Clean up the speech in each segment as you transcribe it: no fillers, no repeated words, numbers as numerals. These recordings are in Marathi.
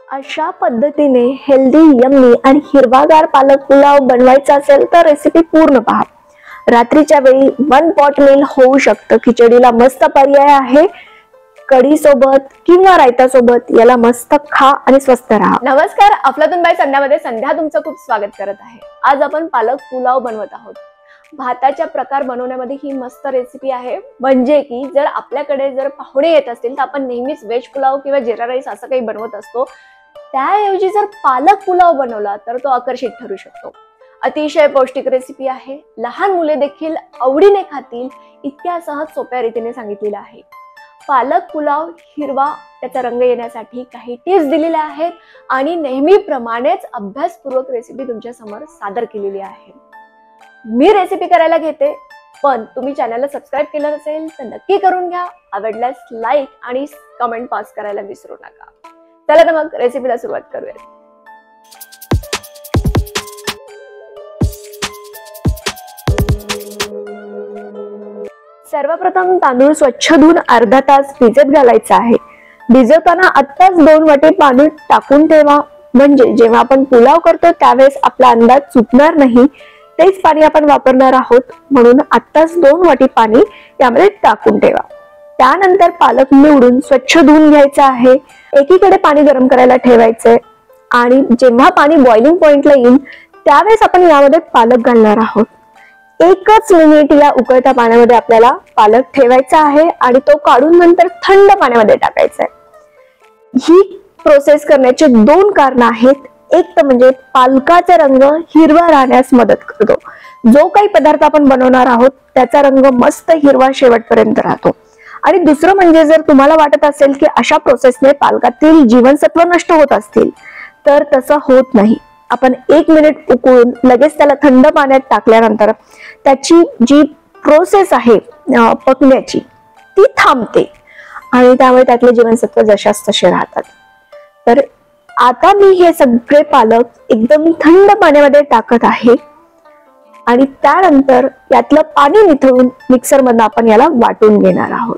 अशा पद्धतीने हेल्दी, यम्मी आणि हिरवागार पालक पुलाव बनवायचा असेल तर रेसिपी पूर्ण पहा। रात्रीच्या वेळी वन पॉट मील होऊ शकतं। खिचडीला मस्त पर्याय आहे। कढी सोबत किंवा रायता सोबत याला मस्त खा आणि स्वस्थ राहा। नमस्कार, अफलातून बाय संध्यामध्ये संध्या तुमचं खूप स्वागत करत आहे। आज आपण पालक पुलाव बनवत आहोत। भाताच्या प्रकार बनवण्यामध्ये ही मस्त रेसिपी आहे। म्हणजे की जर आपल्याकडे जर पाहुणे येत असतील तर आपण नेहमीच व्हेज पुलाव किंवा जिरा राईस असं काही बनवत असतो, त्याऐवजी जर पालक पुलाव बनवला तर तो आकर्षित ठरू शकतो। अतिशय पौष्टिक रेसिपी आहे। लहान मुले देखील आवडीने खातील इतक्या सहज सोप्या रीतीने सांगितलेलं आहे। पालक पुलाव हिरवा त्याचा रंग येण्यासाठी काही टिप्स दिलेल्या आहेत आणि नेहमीप्रमाणेच अभ्यासपूर्वक रेसिपी तुमच्या समोर सादर केलेली आहे। मी रेसिपी करायला घेते, पण तुम्ही चॅनलला सबस्क्राइब केलं नसेल तर नक्की करून घ्या। आवडल्यास लाईक आणि कमेंट पास करायला विसरू नका। चला तर मग रेसिपीला सुरुवात करूया। सर्वप्रथम तांदूळ स्वच्छ धुवून अर्धा तास भिजत घालायचा आहे। भिजवताना आत्ताच 2 वाटी पाणी टाकून ठेवा, म्हणजे जेव्हा आपण पुलाव करतो त्यावेळेस आपला अंदाज चुकणार नाही। तेच पाणी आपण वापरणार आहोत, म्हणून आत्ताच 2 वाटी पाणी यामध्ये टाकून ठेवा। त्यानंतर पालक निवडून स्वच्छ धुवून घ्यायचा आहे। एकीकडे पाणी गरम करायला ठेवायचंय आणि जेव्हा पाणी बॉइलिंग पॉइंटला येईल त्यावेळेस आपण यामध्ये पालक घालणार आहोत। 1 मिनिट या उकळत्या पाण्यामध्ये आपल्याला पालक ठेवायचा आहे आणि तो काढून नंतर थंड पाण्यामध्ये टाकायचा आहे। ही प्रोसेस करण्याचे 2 कारण आहेत। एक तर म्हणजे पालकाचा रंग हिरवा राहण्यास मदत करतो। जो काही पदार्थ आपण बनवणार आहोत त्याचा रंग मस्त हिरवा शेवटपर्यंत राहतो। आणि दुसरं म्हणजे जर तुम्हाला वाटत असेल की अशा प्रोसेसने पालकातील जीवनसत्व नष्ट होत असतील तर तसं होत नाही। आपण 1 मिनिट उकळून लगेच त्याला थंड पाण्यात टाकल्यानंतर त्याची जी प्रोसेस आहे पकण्याची ती थांबते आणि त्यामुळे त्यातले जीवनसत्व जशास तसे राहतात। तर आता मी हे सगळे पालक एकदम थंड पाण्यामध्ये टाकत आहे आणि त्यानंतर यातलं पाणी निथळून मिक्सर मधून आपण याला वाटून घेणार आहोत।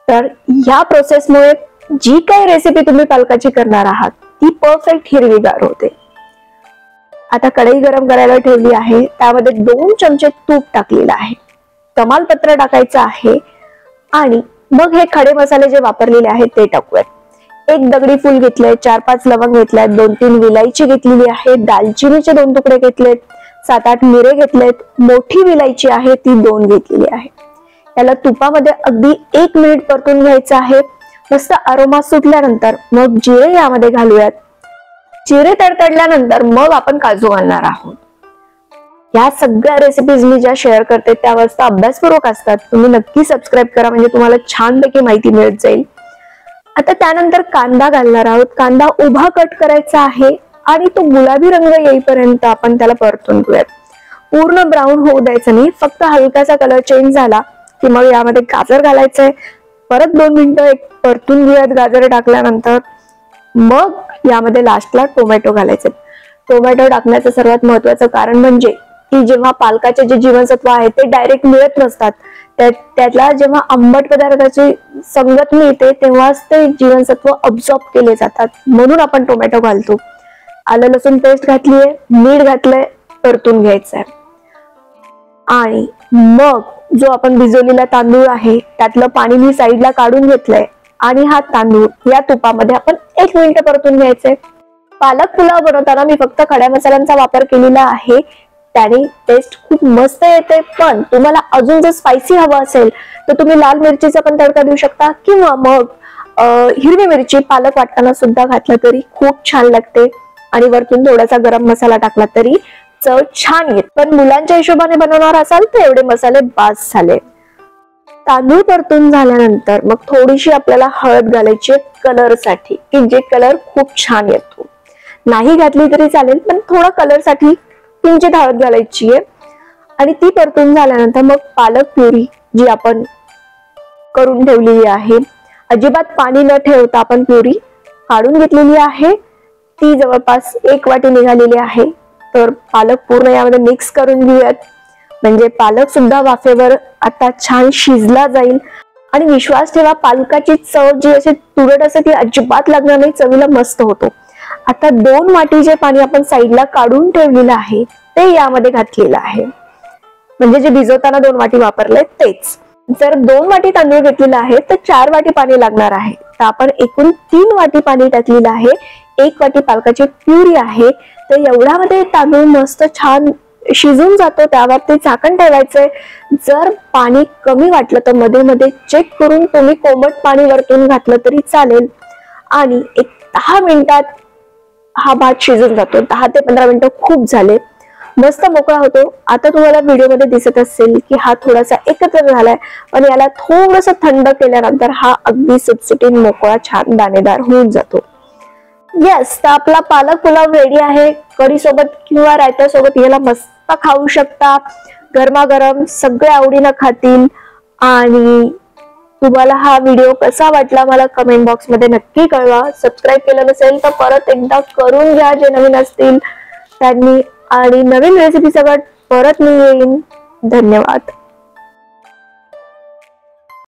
तर ह्या प्रोसेसमुळे जी काही रेसिपी तुम्ही पालकाची करणार आहात ती परफेक्ट हिरवीगार होते। आता कढई गरम करायला ठेवली आहे, त्यामध्ये 2 चमचे तूप टाकलेलं आहे। तमालपत्र टाकायचं आहे आणि मग हे खडे मसाले जे वापरलेले आहेत ते टाकूयात। 1 दगडी फूल घेतलंय, 4-5 लवंग घेतल्यात, 2-3 विलायची घेतलेली आहे, दालचिनीचे 2 तुकडे घेतलेत, 7-8 मिरे घेतलेत, मोठी विलायची आहे ती 2 घेतलेली आहे। याला तुपामध्ये अगदी 1 मिनिट परतून घ्यायचं आहे। मस्त अरोमा सुटल्यानंतर मग जिरे यामध्ये घालूयात। जिरे तडतडल्यानंतर मग आपण काजू घालणार आहोत। या सगळ्या रेसिपीज मी ज्या शेअर करते त्या मस्त अभ्यासपूर्वक असतात। तुम्ही नक्की सबस्क्राइब करा, म्हणजे तुम्हाला छानपैकी माहिती मिळत जाईल। आता त्यानंतर कांदा घालणार आहोत। कांदा उभा कट करायचा आहे आणि तो गुलाबी रंग येईपर्यंत आपण त्याला परतून घेऊयात। पूर्ण ब्राऊन होऊ द्यायचं नाही, फक्त हलकासा कलर चेंज झाला की मग यामध्ये गाजर घालायचंय। परत 2 मिनिटं परतून घेऊयात गाजर टाकल्यानंतर। मग यामध्ये लास्टला टोमॅटो घालायचे। टोमॅटो टाकण्याचं सर्वात महत्वाचं कारण म्हणजे की जेव्हा पालकाचे जे जीवनसत्व आहे ते डायरेक्ट मिळत नसतात, त्यातला जेव्हा आंबट पदार्थाची संगत मिळते तेव्हाच ते जीवनसत्व अब्सॉर्ब केले जातात, म्हणून आपण टोमॅटो घालतो। आलं लसूण पेस्ट घातलीये, मीठ घातलंय, परतून घ्यायचंय। आणि मग जो आपण भिजवलेला तांदूळ आहे त्यातलं पाणी मी साईडला काढून घेतलंय आणि हा तांदूळ या तुपामध्ये आपण 1 मिनिट परतून घ्यायचंय। पालक पुलाव बनवताना मी फक्त खड्या मसाल्यांचा वापर केलेला आहे, त्याने टेस्ट खूप मस्त येते। पण तुम्हाला अजून जर स्पायसी हवं असेल तर तुम्ही लाल मिरचीचा पण तडका देऊ शकता किंवा मग हिरवी मिरची पालक वाटताना सुद्धा घातलं तरी खूप छान लागते आणि वरतून थोडासा गरम मसाला टाकला तरी चव छान येते। पण मुलांच्या हिशोबाने बनवणार असाल तर एवढे मसाले बास झाले। तांदूळ परतून झाल्यानंतर मग थोडीशी आपल्याला हळद घालायची कलर साठी, की जे कलर खूप छान येतो। नाही घातली तरी चालेल, पण थोडा कलर साठी किंचित हळद घालायची आहे। आणि ती परतून झाल्यानंतर मग पालक प्युरी जी आपण करून ठेवलेली आहे, अजिबात पाणी न ठेवता आपण प्युरी काढून घेतलेली आहे, ती जवळपास 1 वाटी निघालेली आहे। तर पालक पूर्ण यामध्ये मिक्स करून घेऊयात, म्हणजे पालक सुद्धा वाफेवर आता छान शिजला जाईल आणि विश्वास ठेवा, पालकाची चव जी अशी तुरट असते ती अजिबात लागणार नाही, चवीला मस्त होतो. आता 2 वाटी जे पाणी आपण साईडला काढून ठेवलेलं आहे ते यामध्ये घातलेलं आहे, म्हणजे जे भिजवताना 2 वाटी वापरले तेच. जर 2 वाटी तांदूळ घेतलेला आहे तर 4 वाटी पाणी लागणार आहे. तर आपण एकूण 3 वाटी पाणी टाकलेलं आहे. 1 वाटी पालकाची प्युरी आहे. तर एवढ्यामध्ये तांदूळ मस्त छान शिजून जातो. त्यावरती झाकण ठेवायचंय. जर पाणी कमी वाटलं तर मध्ये मध्ये चेक करून तुम्ही कोमट पाणी वरतून घातलं तरी चालेल. आणि एक 10 मिनिटात हा भात शिजून जातो. 10 ते 15 मिनिटं खूप झाले, मस्त मोकळा होतो. आता तुम्हाला व्हिडिओ मध्ये दिसत असेल की हा थोडासा एकत्र झालाय, पण याला थोडस थंड केल्यानंतर हा अगदी सुटसुटीत मोकळा छान दाणेदार होऊन जातो. येस, तर आपला पालक पुलाव रेडी आहे. कढी सोबत किंवा रायत्या सोबत याला मस्त खाऊ शकता. गरमागरम सगळे आवडीनं खातील. आणि तुम्हाला हा व्हिडिओ कसा वाटला मला कमेंट बॉक्स मध्ये नक्की कळवा. सबस्क्राईब केलं नसेल तर परत एकदा करून घ्या जे नवीन असतील त्यांनी. आणि नवीन रेसिपी सगळं परत मी येईन. धन्यवाद.